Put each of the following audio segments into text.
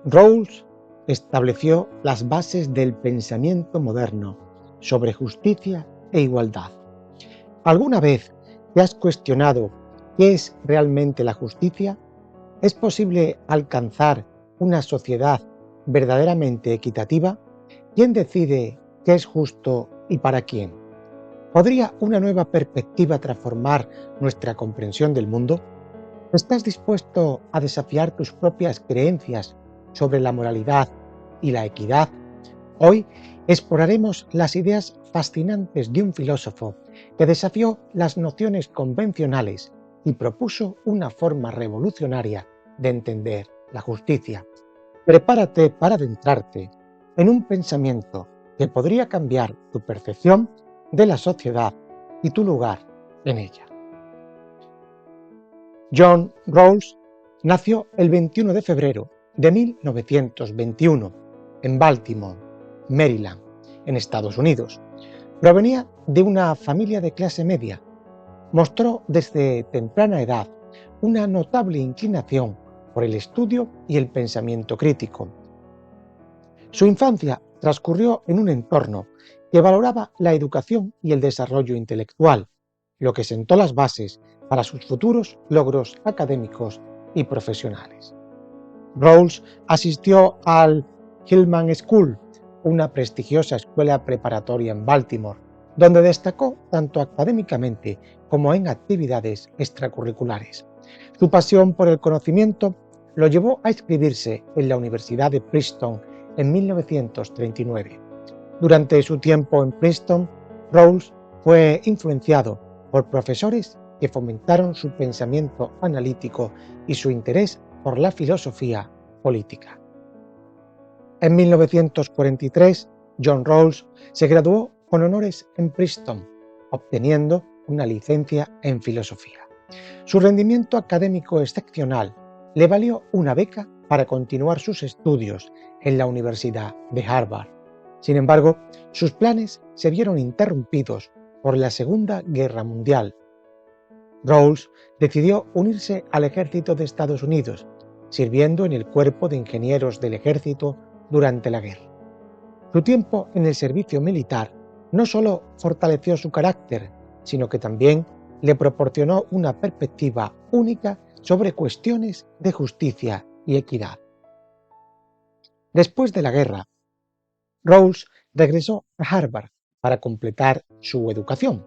Rawls estableció las bases del pensamiento moderno sobre justicia e igualdad. ¿Alguna vez te has cuestionado qué es realmente la justicia? ¿Es posible alcanzar una sociedad verdaderamente equitativa? ¿Quién decide qué es justo y para quién? ¿Podría una nueva perspectiva transformar nuestra comprensión del mundo? ¿Estás dispuesto a desafiar tus propias creencias sobre la moralidad y la equidad? Hoy exploraremos las ideas fascinantes de un filósofo que desafió las nociones convencionales y propuso una forma revolucionaria de entender la justicia. Prepárate para adentrarte en un pensamiento que podría cambiar tu percepción de la sociedad y tu lugar en ella. John Rawls nació el 21 de febrero de 1921 en Baltimore, Maryland, en Estados Unidos. Provenía de una familia de clase media. Mostró desde temprana edad una notable inclinación por el estudio y el pensamiento crítico. Su infancia transcurrió en un entorno que valoraba la educación y el desarrollo intelectual, lo que sentó las bases para sus futuros logros académicos y profesionales. Rawls asistió al Hillman School, una prestigiosa escuela preparatoria en Baltimore, donde destacó tanto académicamente como en actividades extracurriculares. Su pasión por el conocimiento lo llevó a inscribirse en la Universidad de Princeton en 1939. Durante su tiempo en Princeton, Rawls fue influenciado por profesores que fomentaron su pensamiento analítico y su interés por la filosofía política. En 1943, John Rawls se graduó con honores en Princeton, obteniendo una licencia en filosofía. Su rendimiento académico excepcional le valió una beca para continuar sus estudios en la Universidad de Harvard. Sin embargo, sus planes se vieron interrumpidos por la Segunda Guerra Mundial. Rawls decidió unirse al ejército de Estados Unidos, sirviendo en el Cuerpo de Ingenieros del Ejército durante la guerra. Su tiempo en el servicio militar no solo fortaleció su carácter, sino que también le proporcionó una perspectiva única sobre cuestiones de justicia y equidad. Después de la guerra, Rawls regresó a Harvard para completar su educación.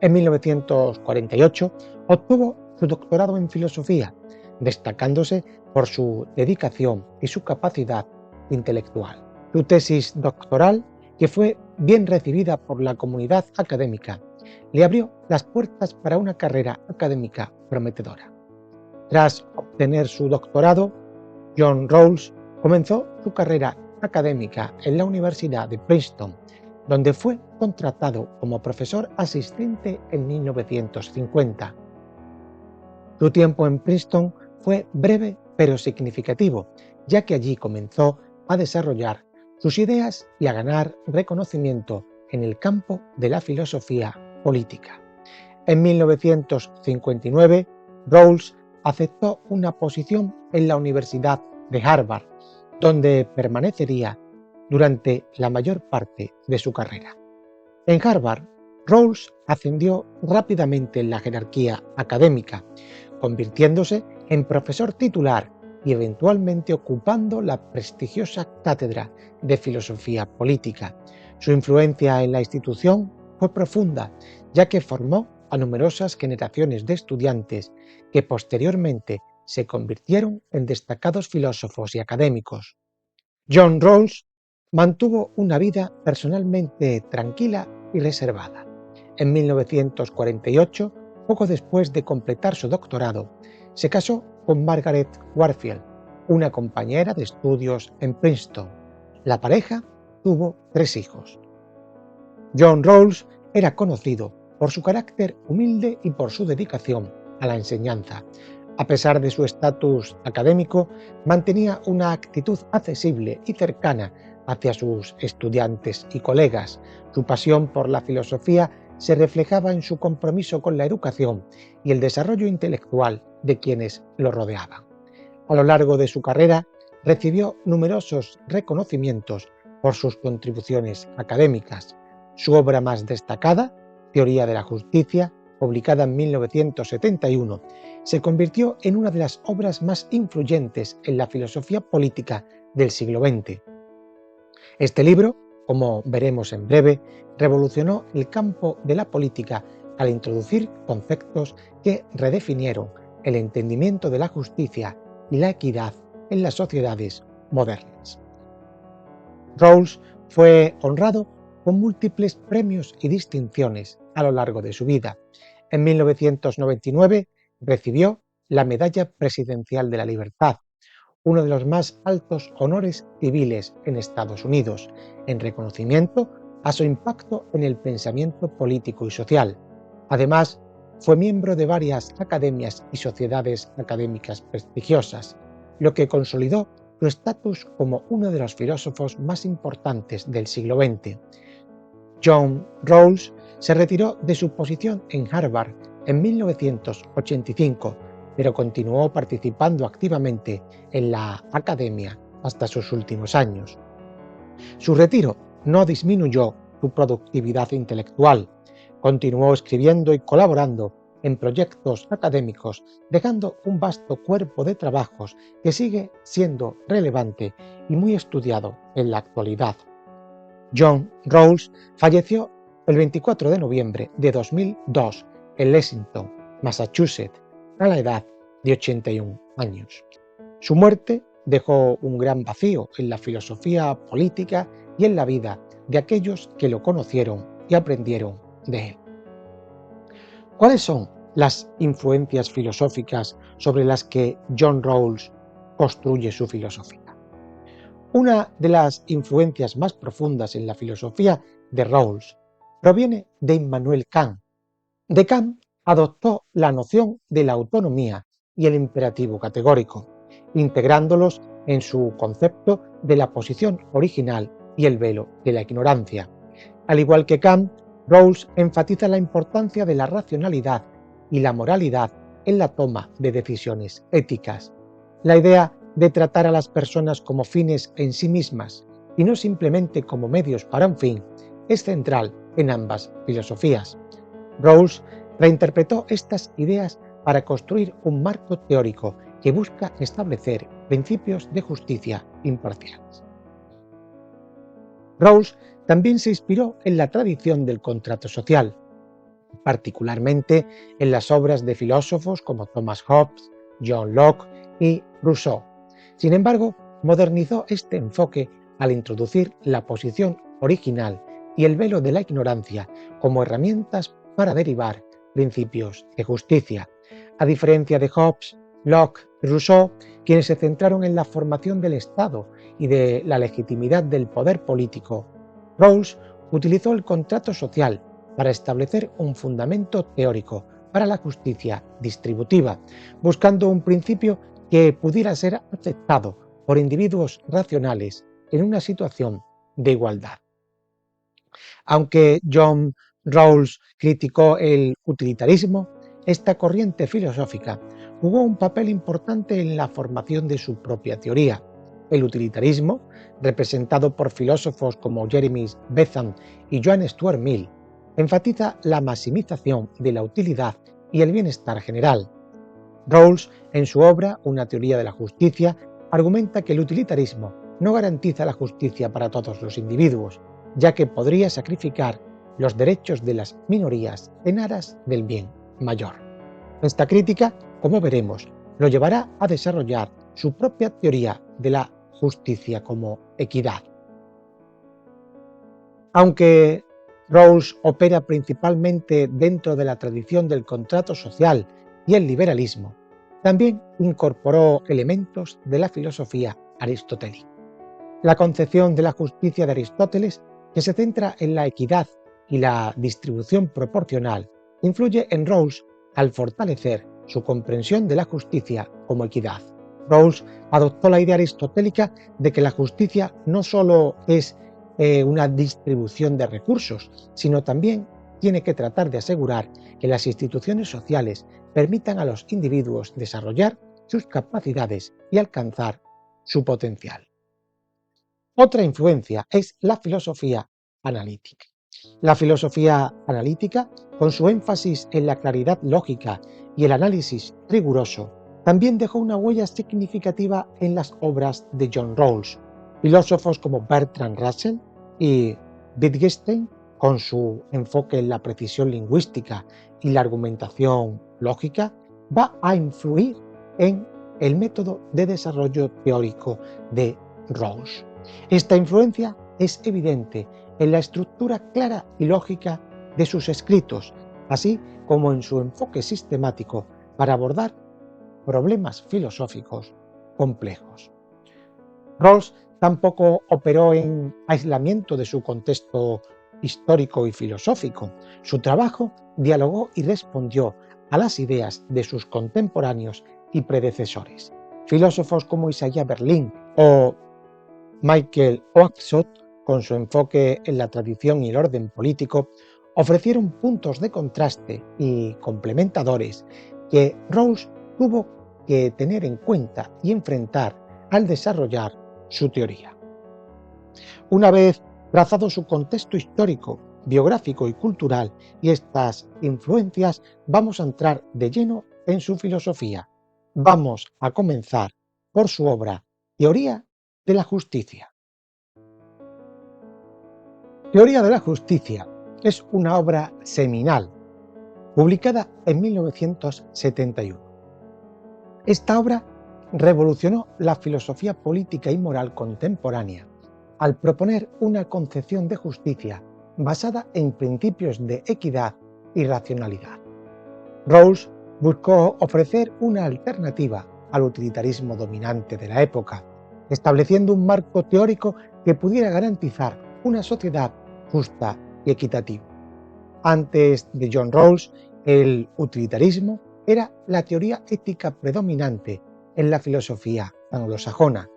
En 1948 obtuvo su doctorado en filosofía, destacándose por su dedicación y su capacidad intelectual. Su tesis doctoral, que fue bien recibida por la comunidad académica, le abrió las puertas para una carrera académica prometedora. Tras obtener su doctorado, John Rawls comenzó su carrera académica en la Universidad de Princeton, donde fue contratado como profesor asistente en 1950. Su tiempo en Princeton fue breve pero significativo, ya que allí comenzó a desarrollar sus ideas y a ganar reconocimiento en el campo de la filosofía política. En 1959, Rawls aceptó una posición en la Universidad de Harvard, donde permanecería durante la mayor parte de su carrera. En Harvard, Rawls ascendió rápidamente en la jerarquía académica, convirtiéndose en profesor titular y eventualmente ocupando la prestigiosa cátedra de filosofía política. Su influencia en la institución fue profunda, ya que formó a numerosas generaciones de estudiantes que posteriormente se convirtieron en destacados filósofos y académicos. John Rawls mantuvo una vida personalmente tranquila y reservada. En 1948, poco después de completar su doctorado, se casó con Margaret Warfield, una compañera de estudios en Princeton. La pareja tuvo 3 hijos. John Rawls era conocido por su carácter humilde y por su dedicación a la enseñanza. A pesar de su estatus académico, mantenía una actitud accesible y cercana hacia sus estudiantes y colegas. Su pasión por la filosofía se reflejaba en su compromiso con la educación y el desarrollo intelectual de quienes lo rodeaban. A lo largo de su carrera, recibió numerosos reconocimientos por sus contribuciones académicas. Su obra más destacada, Teoría de la Justicia, publicada en 1971, se convirtió en una de las obras más influyentes en la filosofía política del siglo XX. Este libro, como veremos en breve, revolucionó el campo de la política al introducir conceptos que redefinieron el entendimiento de la justicia y la equidad en las sociedades modernas. Rawls fue honrado con múltiples premios y distinciones a lo largo de su vida. En 1999 recibió la Medalla Presidencial de la Libertad, uno de los más altos honores civiles en Estados Unidos, en reconocimiento a su impacto en el pensamiento político y social. Además, fue miembro de varias academias y sociedades académicas prestigiosas, lo que consolidó su estatus como uno de los filósofos más importantes del siglo XX. John Rawls se retiró de su posición en Harvard en 1985, pero continuó participando activamente en la academia hasta sus últimos años. Su retiro no disminuyó su productividad intelectual. Continuó escribiendo y colaborando en proyectos académicos, dejando un vasto cuerpo de trabajos que sigue siendo relevante y muy estudiado en la actualidad. John Rawls falleció el 24 de noviembre de 2002 en Lexington, Massachusetts, a la edad de 81 años. Su muerte dejó un gran vacío en la filosofía política y en la vida de aquellos que lo conocieron y aprendieron de él. ¿Cuáles son las influencias filosóficas sobre las que John Rawls construye su filosofía? Una de las influencias más profundas en la filosofía de Rawls proviene de Immanuel Kant. De Kant adoptó la noción de la autonomía y el imperativo categórico, integrándolos en su concepto de la posición original y el velo de la ignorancia. Al igual que Kant, Rawls enfatiza la importancia de la racionalidad y la moralidad en la toma de decisiones éticas. La idea de tratar a las personas como fines en sí mismas y no simplemente como medios para un fin es central en ambas filosofías. Rawls reinterpretó estas ideas para construir un marco teórico que busca establecer principios de justicia imparciales. Rawls también se inspiró en la tradición del contrato social, particularmente en las obras de filósofos como Thomas Hobbes, John Locke y Rousseau. Sin embargo, modernizó este enfoque al introducir la posición original y el velo de la ignorancia como herramientas para derivar principios de justicia. A diferencia de Hobbes, Locke y Rousseau, quienes se centraron en la formación del Estado y de la legitimidad del poder político, Rawls utilizó el contrato social para establecer un fundamento teórico para la justicia distributiva, buscando un principio que pudiera ser aceptado por individuos racionales en una situación de igualdad. Aunque John Rawls criticó el utilitarismo, esta corriente filosófica jugó un papel importante en la formación de su propia teoría. El utilitarismo, representado por filósofos como Jeremy Bentham y John Stuart Mill, enfatiza la maximización de la utilidad y el bienestar general. Rawls, en su obra Una teoría de la justicia, argumenta que el utilitarismo no garantiza la justicia para todos los individuos, ya que podría sacrificar los derechos de las minorías en aras del bien mayor. Esta crítica, como veremos, lo llevará a desarrollar su propia teoría de la justicia como equidad. Aunque Rawls opera principalmente dentro de la tradición del contrato social y el liberalismo, también incorporó elementos de la filosofía aristotélica. La concepción de la justicia de Aristóteles, que se centra en la equidad y la distribución proporcional, influye en Rawls al fortalecer su comprensión de la justicia como equidad. Rawls adoptó la idea aristotélica de que la justicia no solo es una distribución de recursos, sino también tiene que tratar de asegurar que las instituciones sociales permitan a los individuos desarrollar sus capacidades y alcanzar su potencial. Otra influencia es la filosofía analítica. La filosofía analítica, con su énfasis en la claridad lógica y el análisis riguroso, también dejó una huella significativa en las obras de John Rawls. Filósofos como Bertrand Russell y Wittgenstein, con su enfoque en la precisión lingüística y la argumentación lógica, va a influir en el método de desarrollo teórico de Rawls. Esta influencia es evidente en la estructura clara y lógica de sus escritos, así como en su enfoque sistemático para abordar problemas filosóficos complejos. Rawls tampoco operó en aislamiento de su contexto histórico y filosófico. Su trabajo dialogó y respondió a las ideas de sus contemporáneos y predecesores. Filósofos como Isaiah Berlin o Michael Oakeshott, con su enfoque en la tradición y el orden político, ofrecieron puntos de contraste y complementadores que Rawls tuvo que tener en cuenta y enfrentar al desarrollar su teoría. Una vez trazado su contexto histórico, biográfico y cultural y estas influencias, vamos a entrar de lleno en su filosofía. Vamos a comenzar por su obra Teoría de la Justicia. Teoría de la Justicia es una obra seminal, publicada en 1971. Esta obra revolucionó la filosofía política y moral contemporánea al proponer una concepción de justicia basada en principios de equidad y racionalidad. Rawls buscó ofrecer una alternativa al utilitarismo dominante de la época, estableciendo un marco teórico que pudiera garantizar una sociedad justa y equitativa. Antes de John Rawls, el utilitarismo era la teoría ética predominante en la filosofía anglosajona.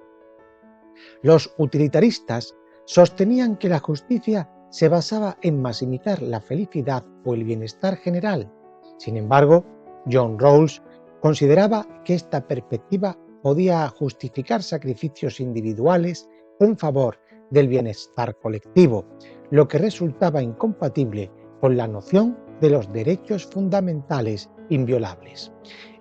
Los utilitaristas sostenían que la justicia se basaba en maximizar la felicidad o el bienestar general. Sin embargo, John Rawls consideraba que esta perspectiva podía justificar sacrificios individuales en favor del bienestar colectivo, lo que resultaba incompatible con la noción de los derechos fundamentales inviolables.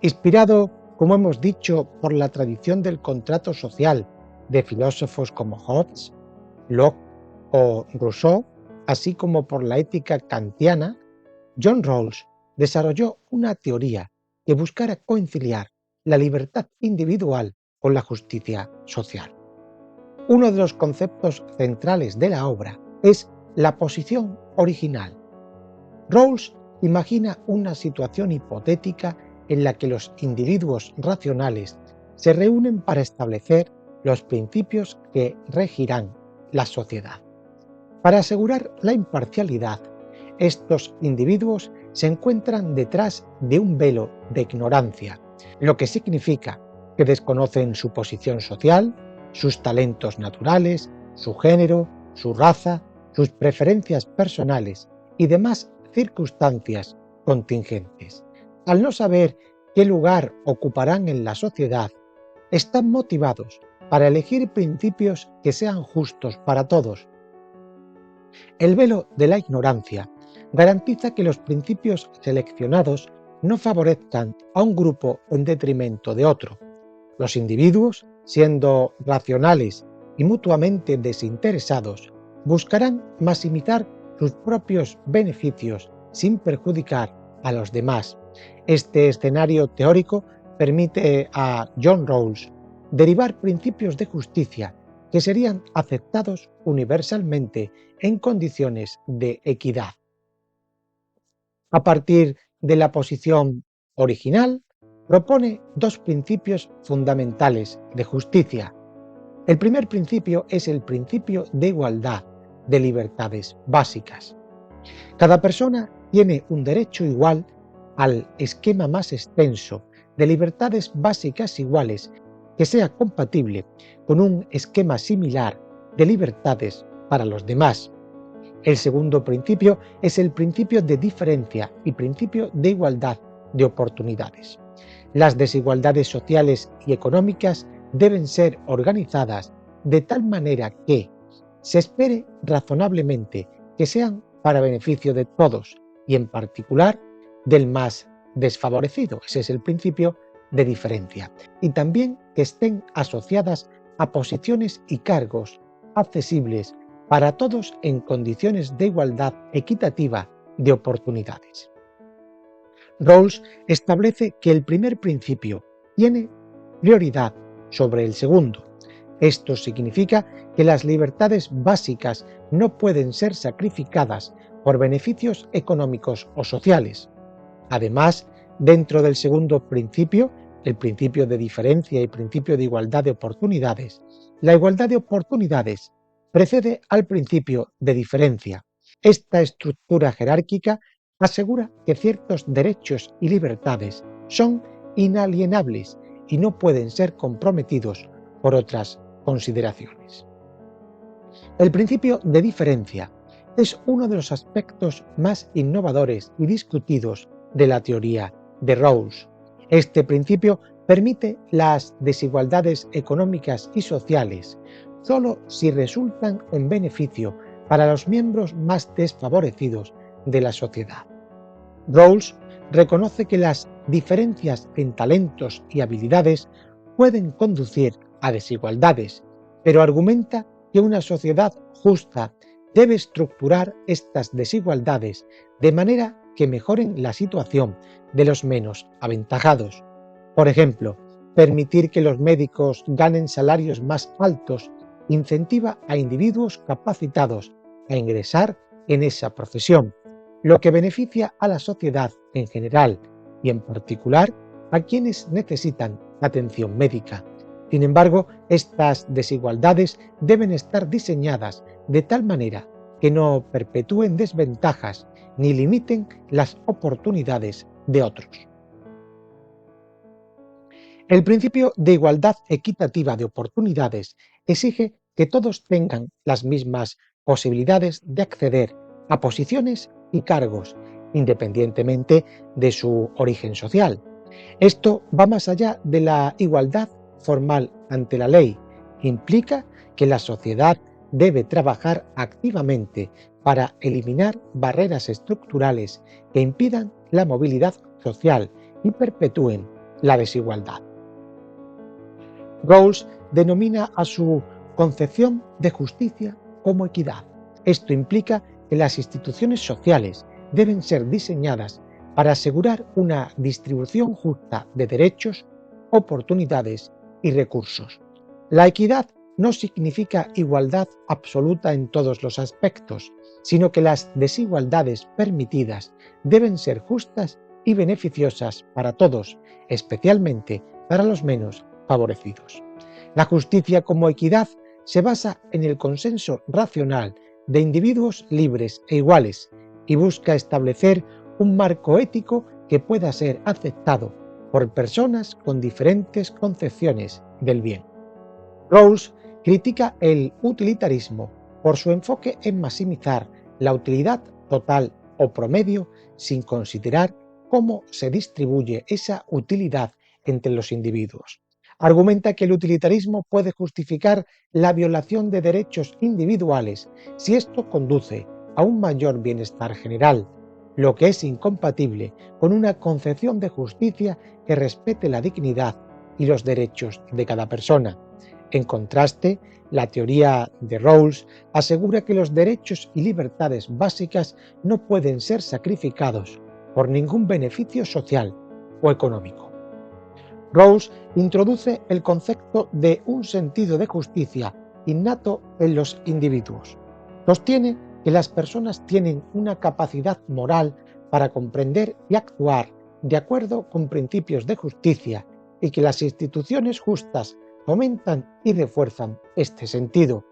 Inspirado, como hemos dicho, por la tradición del contrato social de filósofos como Hobbes, Locke o Rousseau, así como por la ética kantiana, John Rawls desarrolló una teoría que buscara conciliar la libertad individual con la justicia social. Uno de los conceptos centrales de la obra es la posición original. Rawls imagina una situación hipotética en la que los individuos racionales se reúnen para establecer los principios que regirán la sociedad. Para asegurar la imparcialidad, estos individuos se encuentran detrás de un velo de ignorancia, lo que significa que desconocen su posición social, sus talentos naturales, su género, su raza, sus preferencias personales y demás circunstancias contingentes. Al no saber qué lugar ocuparán en la sociedad, están motivados para elegir principios que sean justos para todos. El velo de la ignorancia garantiza que los principios seleccionados no favorezcan a un grupo en detrimento de otro. Los individuos, siendo racionales y mutuamente desinteresados, buscarán maximizar sus propios beneficios sin perjudicar a los demás. Este escenario teórico permite a John Rawls derivar principios de justicia que serían aceptados universalmente en condiciones de equidad. A partir de la posición original, propone dos principios fundamentales de justicia. El primer principio es el principio de igualdad de libertades básicas. Cada persona tiene un derecho igual al esquema más extenso de libertades básicas iguales que sea compatible con un esquema similar de libertades para los demás. El segundo principio es el principio de diferencia y principio de igualdad de oportunidades. Las desigualdades sociales y económicas deben ser organizadas de tal manera que se espere razonablemente que sean para beneficio de todos y en particular del más desfavorecido. Ese es el principio de diferencia. Y también que estén asociadas a posiciones y cargos accesibles para todos en condiciones de igualdad equitativa de oportunidades. Rawls establece que el primer principio tiene prioridad sobre el segundo. Esto significa que las libertades básicas no pueden ser sacrificadas por beneficios económicos o sociales. Además, dentro del segundo principio, el principio de diferencia y principio de igualdad de oportunidades, la igualdad de oportunidades precede al principio de diferencia. Esta estructura jerárquica asegura que ciertos derechos y libertades son inalienables y no pueden ser comprometidos por otras consideraciones. El principio de diferencia es uno de los aspectos más innovadores y discutidos de la teoría de Rawls. Este principio permite las desigualdades económicas y sociales solo si resultan en beneficio para los miembros más desfavorecidos de la sociedad. Rawls reconoce que las diferencias en talentos y habilidades pueden conducir a desigualdades, pero argumenta que una sociedad justa debe estructurar estas desigualdades de manera que mejoren la situación de los menos aventajados. Por ejemplo, permitir que los médicos ganen salarios más altos incentiva a individuos capacitados a ingresar en esa profesión, lo que beneficia a la sociedad en general y en particular a quienes necesitan atención médica. Sin embargo, estas desigualdades deben estar diseñadas de tal manera que no perpetúen desventajas ni limiten las oportunidades de otros. El principio de igualdad equitativa de oportunidades exige que todos tengan las mismas posibilidades de acceder a posiciones y cargos, independientemente de su origen social. Esto va más allá de la igualdad formal ante la ley. Implica que la sociedad debe trabajar activamente para eliminar barreras estructurales que impidan la movilidad social y perpetúen la desigualdad. Rawls denomina a su concepción de justicia como equidad. Esto implica que las instituciones sociales deben ser diseñadas para asegurar una distribución justa de derechos, oportunidades y recursos. La equidad no significa igualdad absoluta en todos los aspectos, sino que las desigualdades permitidas deben ser justas y beneficiosas para todos, especialmente para los menos favorecidos. La justicia como equidad se basa en el consenso racional de individuos libres e iguales y busca establecer un marco ético que pueda ser aceptado por personas con diferentes concepciones del bien. Rawls critica el utilitarismo por su enfoque en maximizar la utilidad total o promedio sin considerar cómo se distribuye esa utilidad entre los individuos. Argumenta que el utilitarismo puede justificar la violación de derechos individuales si esto conduce a un mayor bienestar general, lo que es incompatible con una concepción de justicia que respete la dignidad y los derechos de cada persona. En contraste, la teoría de Rawls asegura que los derechos y libertades básicas no pueden ser sacrificados por ningún beneficio social o económico. Rawls introduce el concepto de un sentido de justicia innato en los individuos. Sostiene que las personas tienen una capacidad moral para comprender y actuar de acuerdo con principios de justicia y que las instituciones justas fomentan y refuerzan este sentido.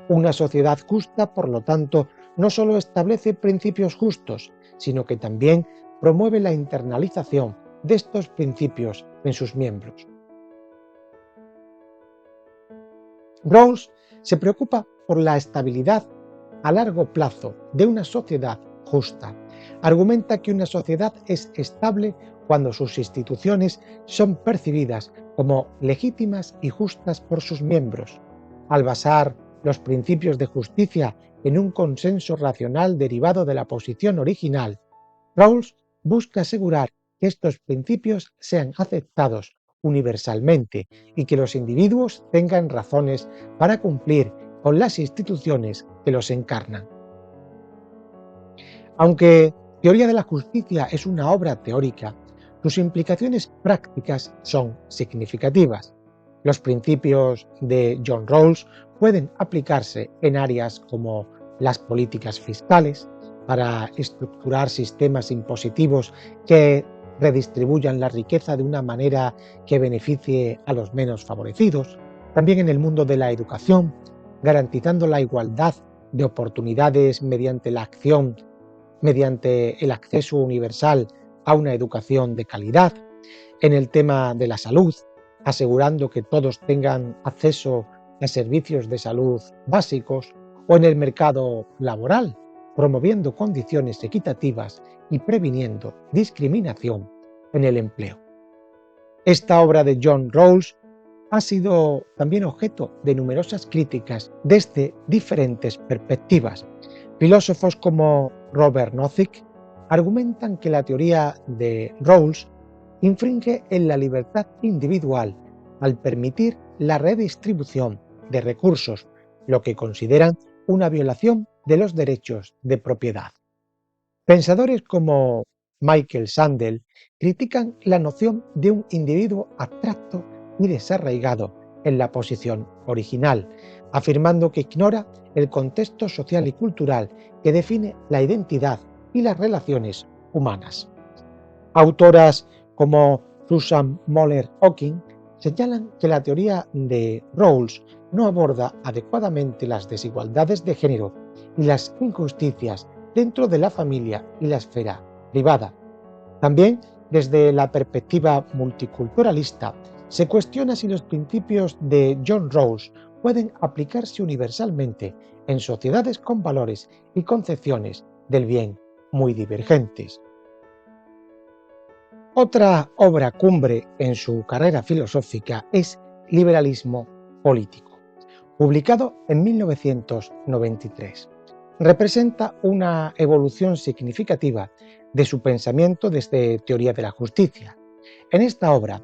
Una sociedad justa, por lo tanto, no solo establece principios justos, sino que también promueve la internalización de estos principios en sus miembros. Rawls se preocupa por la estabilidad a largo plazo de una sociedad justa Argumenta que una sociedad es estable cuando sus instituciones son percibidas como legítimas y justas por sus miembros. Al basar los principios de justicia en un consenso racional derivado de la posición original, Rawls busca asegurar que estos principios sean aceptados universalmente y que los individuos tengan razones para cumplir con las instituciones que los encarnan. Aunque Teoría de la Justicia es una obra teórica, sus implicaciones prácticas son significativas. Los principios de John Rawls pueden aplicarse en áreas como las políticas fiscales, para estructurar sistemas impositivos que redistribuyan la riqueza de una manera que beneficie a los menos favorecidos, también en el mundo de la educación, garantizando la igualdad de oportunidades mediante el acceso universal a una educación de calidad, en el tema de la salud, asegurando que todos tengan acceso a servicios de salud básicos, o en el mercado laboral, promoviendo condiciones equitativas y previniendo discriminación en el empleo. Esta obra de John Rawls ha sido también objeto de numerosas críticas desde diferentes perspectivas. Filósofos como Robert Nozick argumentan que la teoría de Rawls infringe en la libertad individual al permitir la redistribución de recursos, lo que consideran una violación de los derechos de propiedad. Pensadores como Michael Sandel critican la noción de un individuo abstracto y desarraigado en la posición original, afirmando que ignora el contexto social y cultural que define la identidad y las relaciones humanas. Autoras como Susan Moller Okin señalan que la teoría de Rawls no aborda adecuadamente las desigualdades de género y las injusticias dentro de la familia y la esfera privada. También, desde la perspectiva multiculturalista, se cuestiona si los principios de John Rawls pueden aplicarse universalmente en sociedades con valores y concepciones del bien muy divergentes. Otra obra cumbre en su carrera filosófica es Liberalismo político, publicado en 1993. Representa una evolución significativa de su pensamiento desde Teoría de la Justicia. En esta obra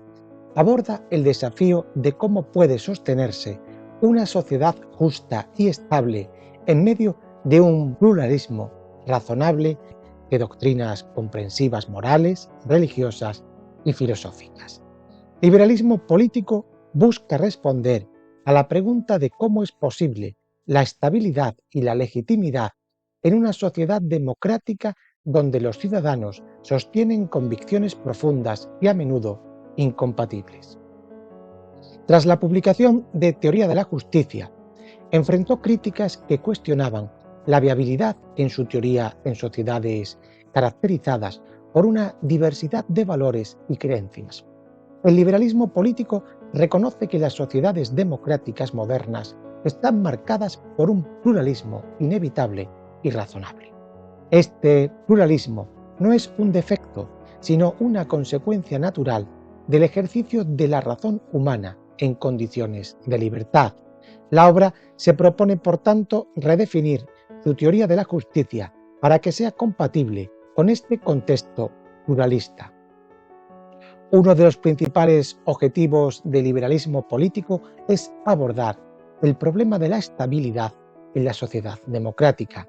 aborda el desafío de cómo puede sostenerse una sociedad justa y estable en medio de un pluralismo razonable de doctrinas comprensivas morales, religiosas y filosóficas. Liberalismo político busca responder a la pregunta de cómo es posible la estabilidad y la legitimidad en una sociedad democrática donde los ciudadanos sostienen convicciones profundas y a menudo incompatibles. Tras la publicación de Teoría de la Justicia, enfrentó críticas que cuestionaban la viabilidad en su teoría en sociedades caracterizadas por una diversidad de valores y creencias. El liberalismo político reconoce que las sociedades democráticas modernas están marcadas por un pluralismo inevitable y razonable. Este pluralismo no es un defecto, sino una consecuencia natural del ejercicio de la razón humana en condiciones de libertad. La obra se propone, por tanto, redefinir su teoría de la justicia para que sea compatible con este contexto pluralista. Uno de los principales objetivos del liberalismo político es abordar el problema de la estabilidad en la sociedad democrática.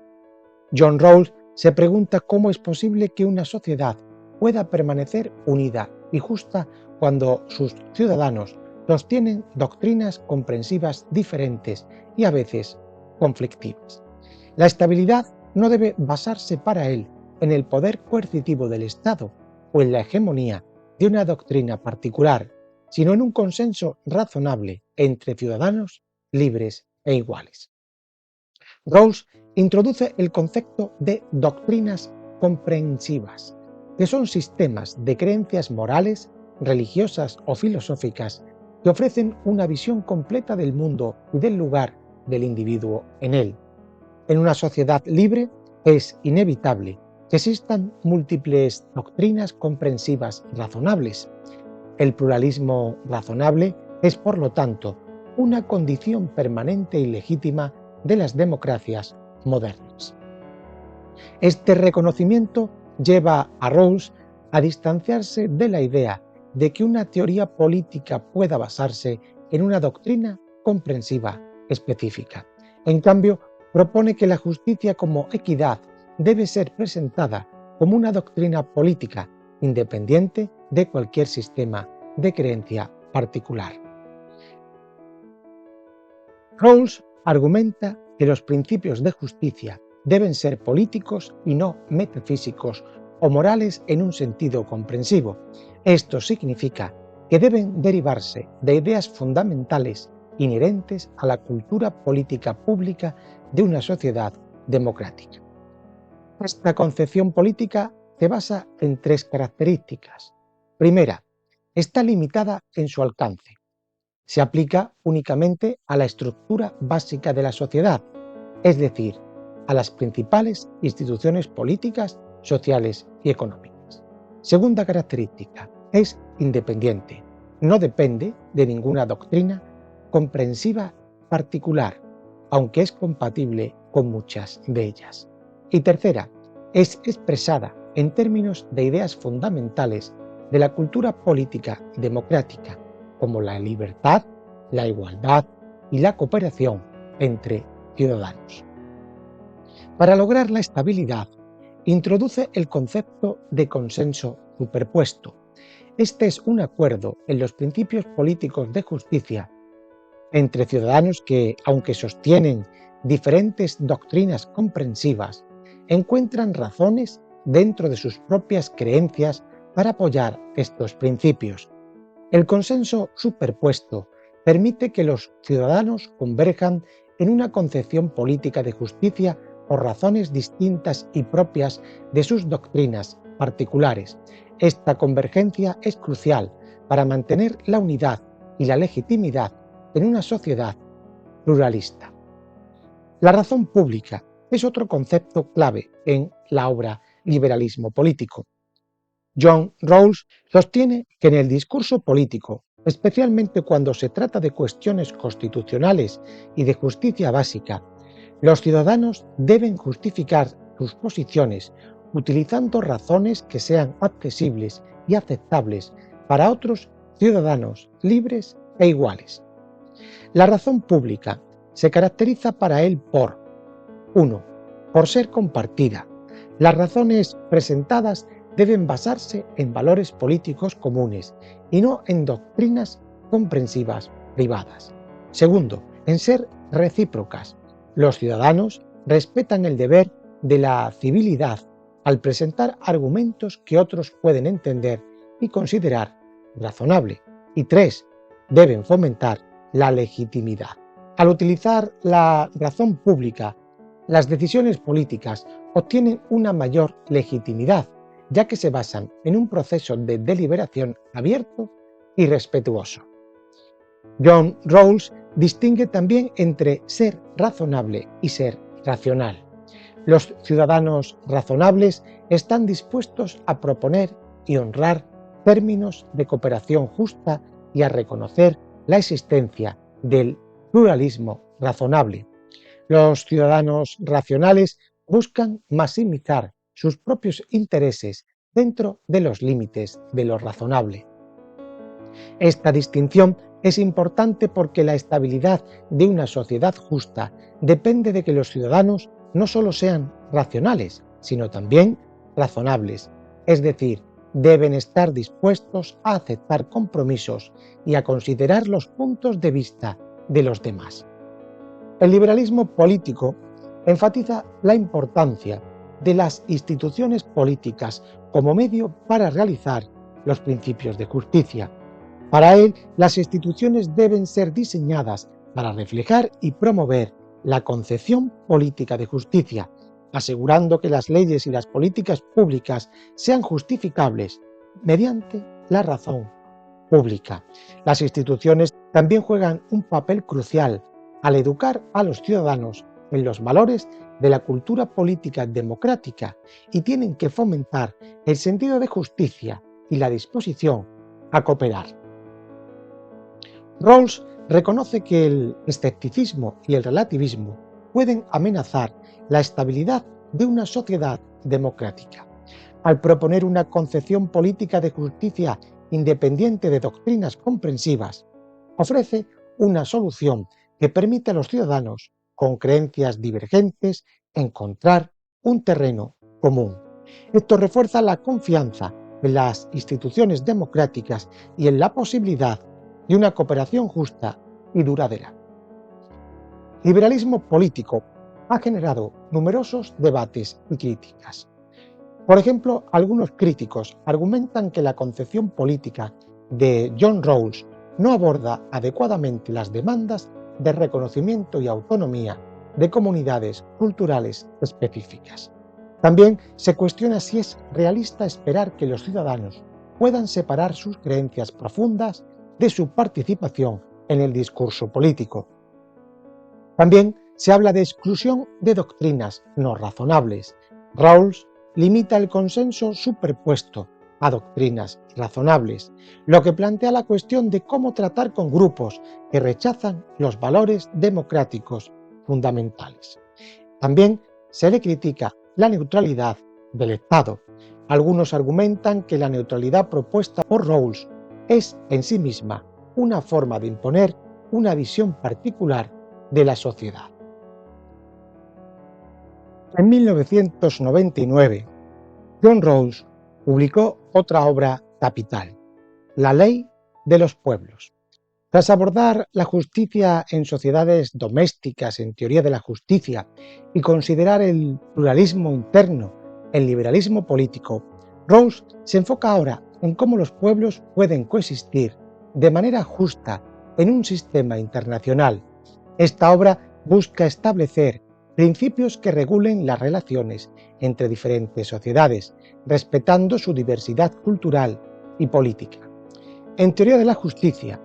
John Rawls se pregunta cómo es posible que una sociedad pueda permanecer unida y justa cuando sus ciudadanos sostienen doctrinas comprensivas diferentes y a veces conflictivas. La estabilidad no debe basarse para él en el poder coercitivo del Estado o en la hegemonía de una doctrina particular, sino en un consenso razonable entre ciudadanos libres e iguales. Rawls introduce el concepto de doctrinas comprensivas, que son sistemas de creencias morales, religiosas o filosóficas que ofrecen una visión completa del mundo y del lugar del individuo en él. En una sociedad libre es inevitable que existan múltiples doctrinas comprensivas razonables. El pluralismo razonable es, por lo tanto, una condición permanente y legítima de las democracias modernas. Este reconocimiento lleva a Rawls a distanciarse de la idea de que una teoría política pueda basarse en una doctrina comprensiva específica. En cambio, propone que la justicia como equidad debe ser presentada como una doctrina política independiente de cualquier sistema de creencia particular. Rawls argumenta que los principios de justicia deben ser políticos y no metafísicos o morales en un sentido comprensivo. Esto significa que deben derivarse de ideas fundamentales inherentes a la cultura política pública de una sociedad democrática. Esta concepción política se basa en tres características. Primera, está limitada en su alcance. Se aplica únicamente a la estructura básica de la sociedad, es decir, a las principales instituciones políticas, sociales y económicas. Segunda característica, es independiente, no depende de ninguna doctrina comprensiva particular, aunque es compatible con muchas de ellas. Y tercera, es expresada en términos de ideas fundamentales de la cultura política democrática, como la libertad, la igualdad y la cooperación entre ciudadanos. Para lograr la estabilidad, introduce el concepto de consenso superpuesto. Este es un acuerdo en los principios políticos de justicia entre ciudadanos que, aunque sostienen diferentes doctrinas comprensivas, encuentran razones dentro de sus propias creencias para apoyar estos principios. El consenso superpuesto permite que los ciudadanos converjan en una concepción política de justicia por razones distintas y propias de sus doctrinas particulares. Esta convergencia es crucial para mantener la unidad y la legitimidad en una sociedad pluralista. La razón pública es otro concepto clave en la obra Liberalismo político. John Rawls sostiene que en el discurso político, especialmente cuando se trata de cuestiones constitucionales y de justicia básica, los ciudadanos deben justificar sus posiciones utilizando razones que sean accesibles y aceptables para otros ciudadanos libres e iguales. La razón pública se caracteriza para él por 1. Por ser compartida. Las razones presentadas deben basarse en valores políticos comunes y no en doctrinas comprensivas privadas. Segundo, en ser recíprocas. Los ciudadanos respetan el deber de la civilidad al presentar argumentos que otros pueden entender y considerar razonable. Y 3. Deben fomentar la legitimidad. Al utilizar la razón pública, las decisiones políticas obtienen una mayor legitimidad, ya que se basan en un proceso de deliberación abierto y respetuoso. John Rawls distingue también entre ser razonable y ser racional. Los ciudadanos razonables están dispuestos a proponer y honrar términos de cooperación justa y a reconocer la existencia del pluralismo razonable. Los ciudadanos racionales buscan maximizar sus propios intereses dentro de los límites de lo razonable. Esta distinción es importante porque la estabilidad de una sociedad justa depende de que los ciudadanos no solo sean racionales, sino también razonables, es decir, deben estar dispuestos a aceptar compromisos y a considerar los puntos de vista de los demás. El liberalismo político enfatiza la importancia de las instituciones políticas como medio para realizar los principios de justicia. Para él, las instituciones deben ser diseñadas para reflejar y promover la concepción política de justicia, asegurando que las leyes y las políticas públicas sean justificables mediante la razón pública. Las instituciones también juegan un papel crucial al educar a los ciudadanos en los valores de la cultura política democrática y tienen que fomentar el sentido de justicia y la disposición a cooperar. Rawls reconoce que el escepticismo y el relativismo pueden amenazar la estabilidad de una sociedad democrática. Al proponer una concepción política de justicia independiente de doctrinas comprensivas, ofrece una solución que permite a los ciudadanos con creencias divergentes encontrar un terreno común. Esto refuerza la confianza en las instituciones democráticas y en la posibilidad de una cooperación justa y duradera. El liberalismo político ha generado numerosos debates y críticas. Por ejemplo, algunos críticos argumentan que la concepción política de John Rawls no aborda adecuadamente las demandas de reconocimiento y autonomía de comunidades culturales específicas. También se cuestiona si es realista esperar que los ciudadanos puedan separar sus creencias profundas de su participación en el discurso político. También se habla de exclusión de doctrinas no razonables. Rawls limita el consenso superpuesto a doctrinas razonables, lo que plantea la cuestión de cómo tratar con grupos que rechazan los valores democráticos fundamentales. También se le critica la neutralidad del Estado. Algunos argumentan que la neutralidad propuesta por Rawls es en sí misma una forma de imponer una visión particular de la sociedad. En 1999, John Rawls publicó otra obra capital, La Ley de los Pueblos. Tras abordar la justicia en sociedades domésticas en teoría de la justicia y considerar el pluralismo interno, el liberalismo político, Rawls se enfoca ahora en cómo los pueblos pueden coexistir de manera justa en un sistema internacional. Esta obra busca establecer principios que regulen las relaciones entre diferentes sociedades, respetando su diversidad cultural y política. En teoría de la justicia,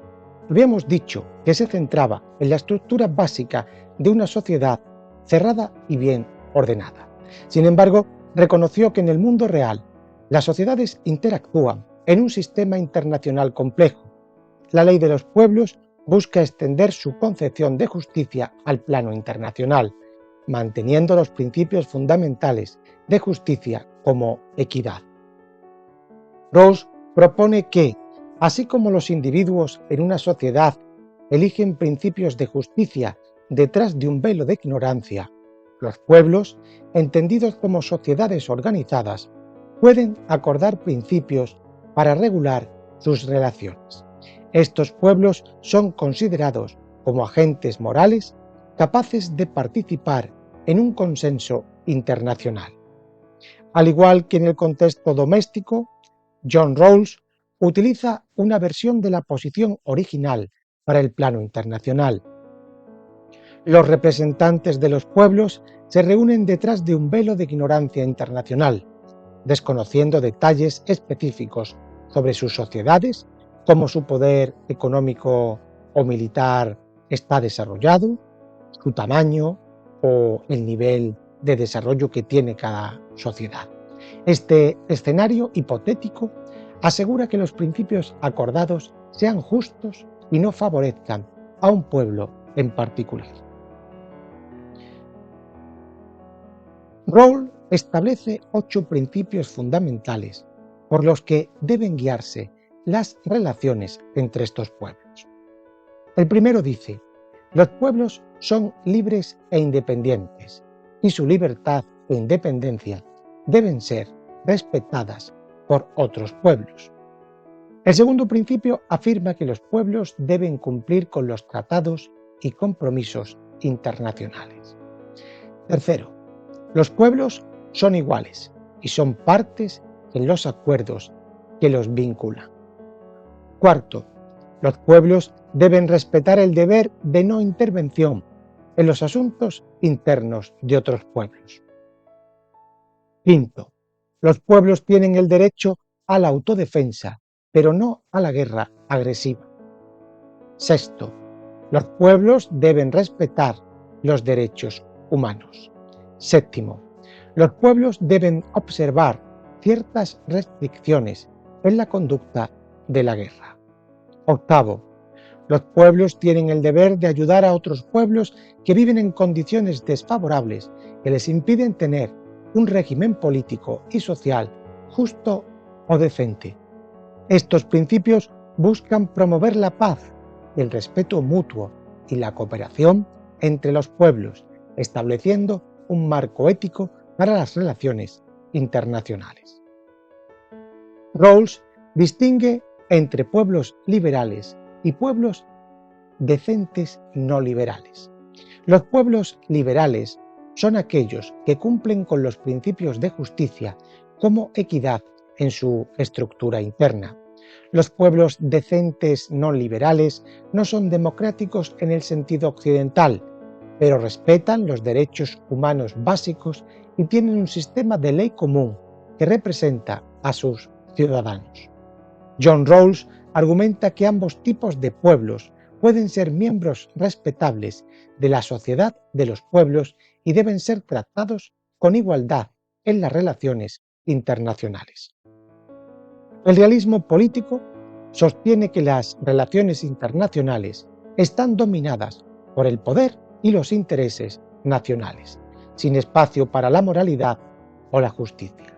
habíamos dicho que se centraba en la estructura básica de una sociedad cerrada y bien ordenada. Sin embargo, reconoció que en el mundo real las sociedades interactúan en un sistema internacional complejo. La ley de los pueblos busca extender su concepción de justicia al plano internacional, manteniendo los principios fundamentales de justicia como equidad. Rawls propone que, así como los individuos en una sociedad eligen principios de justicia detrás de un velo de ignorancia, los pueblos, entendidos como sociedades organizadas, pueden acordar principios para regular sus relaciones. Estos pueblos son considerados como agentes morales capaces de participar en un consenso internacional. Al igual que en el contexto doméstico, John Rawls utiliza una versión de la posición original para el plano internacional. Los representantes de los pueblos se reúnen detrás de un velo de ignorancia internacional, desconociendo detalles específicos sobre sus sociedades, como su poder económico o militar está desarrollado, su tamaño o el nivel de desarrollo que tiene cada sociedad. Este escenario hipotético asegura que los principios acordados sean justos y no favorezcan a un pueblo en particular. Rawls establece 8 principios fundamentales por los que deben guiarse las relaciones entre estos pueblos. El primero dice: los pueblos son libres e independientes, y su libertad e independencia deben ser respetadas por otros pueblos. El segundo principio afirma que los pueblos deben cumplir con los tratados y compromisos internacionales. Tercero, los pueblos son iguales y son partes en los acuerdos que los vinculan. Cuarto, los pueblos deben respetar el deber de no intervención en los asuntos internos de otros pueblos. Quinto, los pueblos tienen el derecho a la autodefensa, pero no a la guerra agresiva. Sexto, los pueblos deben respetar los derechos humanos. Séptimo, los pueblos deben observar ciertas restricciones en la conducta de la guerra. Octavo, los pueblos tienen el deber de ayudar a otros pueblos que viven en condiciones desfavorables que les impiden tener un régimen político y social justo o decente. Estos principios buscan promover la paz, el respeto mutuo y la cooperación entre los pueblos, estableciendo un marco ético para las relaciones internacionales. Rawls distingue entre pueblos liberales y pueblos decentes no liberales. Los pueblos liberales son aquellos que cumplen con los principios de justicia como equidad en su estructura interna. Los pueblos decentes no liberales no son democráticos en el sentido occidental, pero respetan los derechos humanos básicos y tienen un sistema de ley común que representa a sus ciudadanos. John Rawls argumenta que ambos tipos de pueblos pueden ser miembros respetables de la sociedad de los pueblos y deben ser tratados con igualdad en las relaciones internacionales. El realismo político sostiene que las relaciones internacionales están dominadas por el poder y los intereses nacionales, sin espacio para la moralidad o la justicia.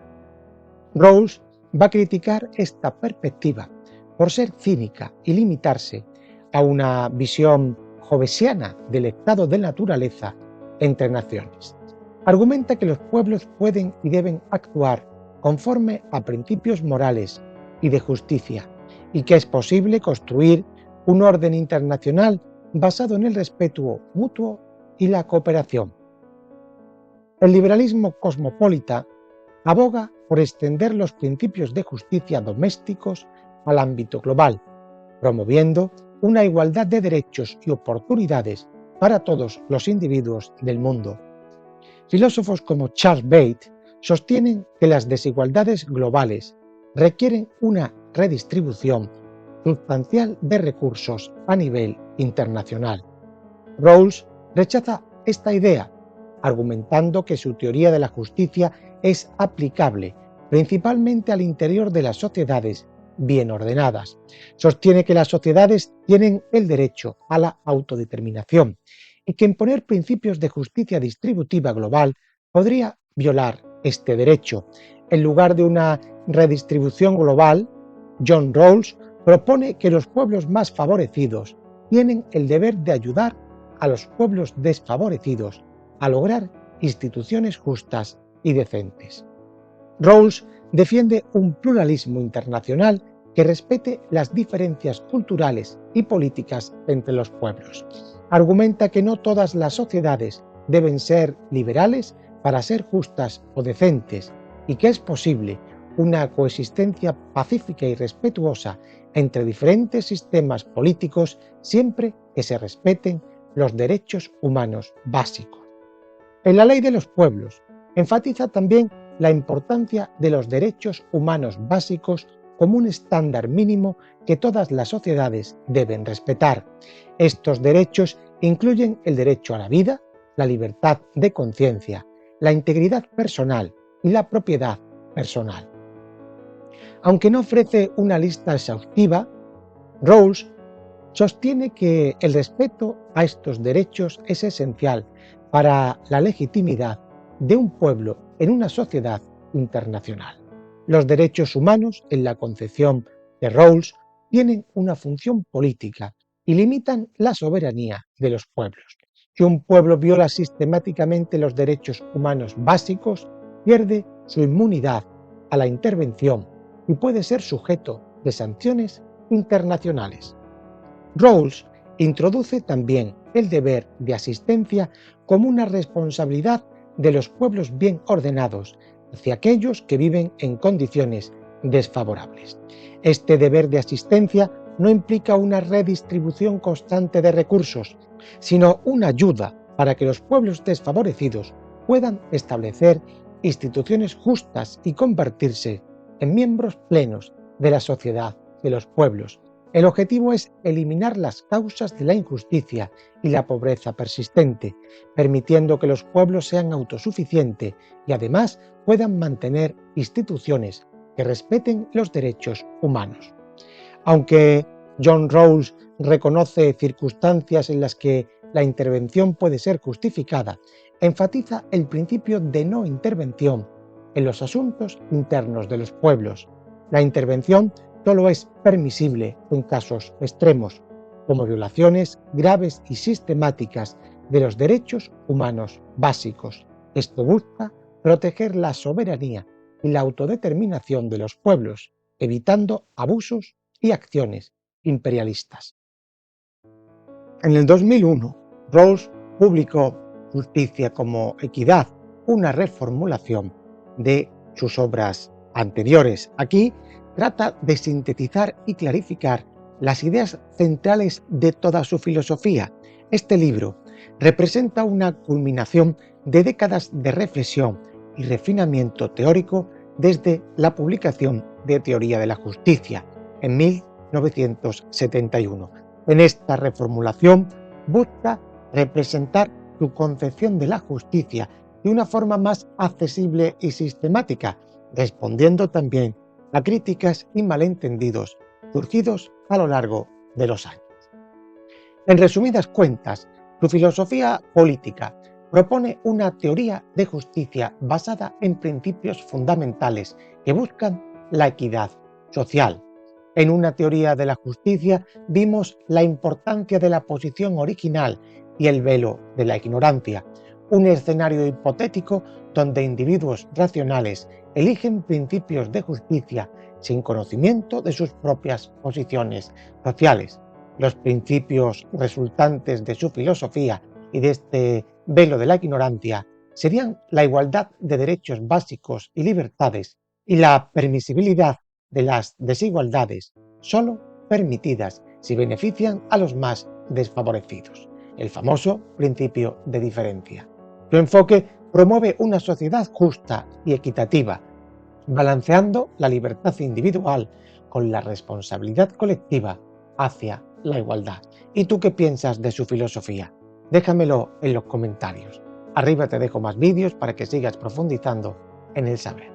Rawls va a criticar esta perspectiva por ser cínica y limitarse a una visión hobbesiana del estado de naturaleza entre naciones. Argumenta que los pueblos pueden y deben actuar conforme a principios morales y de justicia, y que es posible construir un orden internacional basado en el respeto mutuo y la cooperación. El liberalismo cosmopolita aboga por extender los principios de justicia domésticos al ámbito global, promoviendo una igualdad de derechos y oportunidades para todos los individuos del mundo. Filósofos como Charles Bates sostienen que las desigualdades globales requieren una redistribución sustancial de recursos a nivel internacional. Rawls rechaza esta idea, argumentando que su teoría de la justicia es aplicable principalmente al interior de las sociedades bien ordenadas. Sostiene que las sociedades tienen el derecho a la autodeterminación y que imponer principios de justicia distributiva global podría violar este derecho. En lugar de una redistribución global, John Rawls propone que los pueblos más favorecidos tienen el deber de ayudar a los pueblos desfavorecidos a lograr instituciones justas y decentes. Rawls defiende un pluralismo internacional que respete las diferencias culturales y políticas entre los pueblos. Argumenta que no todas las sociedades deben ser liberales para ser justas o decentes y que es posible una coexistencia pacífica y respetuosa entre diferentes sistemas políticos siempre que se respeten los derechos humanos básicos. En la Ley de los Pueblos enfatiza también la importancia de los derechos humanos básicos como un estándar mínimo que todas las sociedades deben respetar. Estos derechos incluyen el derecho a la vida, la libertad de conciencia, la integridad personal y la propiedad personal. Aunque no ofrece una lista exhaustiva, Rawls sostiene que el respeto a estos derechos es esencial para la legitimidad de un pueblo en una sociedad internacional. Los derechos humanos, en la concepción de Rawls, tienen una función política y limitan la soberanía de los pueblos. Si un pueblo viola sistemáticamente los derechos humanos básicos, pierde su inmunidad a la intervención y puede ser sujeto de sanciones internacionales. Rawls introduce también el deber de asistencia como una responsabilidad de los pueblos bien ordenados hacia aquellos que viven en condiciones desfavorables. Este deber de asistencia no implica una redistribución constante de recursos, sino una ayuda para que los pueblos desfavorecidos puedan establecer instituciones justas y convertirse en miembros plenos de la sociedad de los pueblos, El objetivo es eliminar las causas de la injusticia y la pobreza persistente, permitiendo que los pueblos sean autosuficientes y además puedan mantener instituciones que respeten los derechos humanos. Aunque John Rawls reconoce circunstancias en las que la intervención puede ser justificada, enfatiza el principio de no intervención en los asuntos internos de los pueblos. La intervención solo es permisible en casos extremos, como violaciones graves y sistemáticas de los derechos humanos básicos. Esto busca proteger la soberanía y la autodeterminación de los pueblos, evitando abusos y acciones imperialistas. En el 2001, Rawls publicó Justicia como Equidad, una reformulación de sus obras anteriores. Aquí trata de sintetizar y clarificar las ideas centrales de toda su filosofía. Este libro representa una culminación de décadas de reflexión y refinamiento teórico desde la publicación de Teoría de la Justicia en 1971. En esta reformulación busca representar su concepción de la justicia de una forma más accesible y sistemática, respondiendo también a críticas y malentendidos surgidos a lo largo de los años. En resumidas cuentas, su filosofía política propone una teoría de justicia basada en principios fundamentales que buscan la equidad social. En una teoría de la justicia vimos la importancia de la posición original y el velo de la ignorancia, un escenario hipotético donde individuos racionales eligen principios de justicia sin conocimiento de sus propias posiciones sociales. Los principios resultantes de su filosofía y de este velo de la ignorancia serían la igualdad de derechos básicos y libertades y la permisibilidad de las desigualdades, solo permitidas si benefician a los más desfavorecidos, el famoso principio de diferencia. Su enfoque promueve una sociedad justa y equitativa, balanceando la libertad individual con la responsabilidad colectiva hacia la igualdad. ¿Y tú qué piensas de su filosofía? Déjamelo en los comentarios. Arriba te dejo más vídeos para que sigas profundizando en el saber.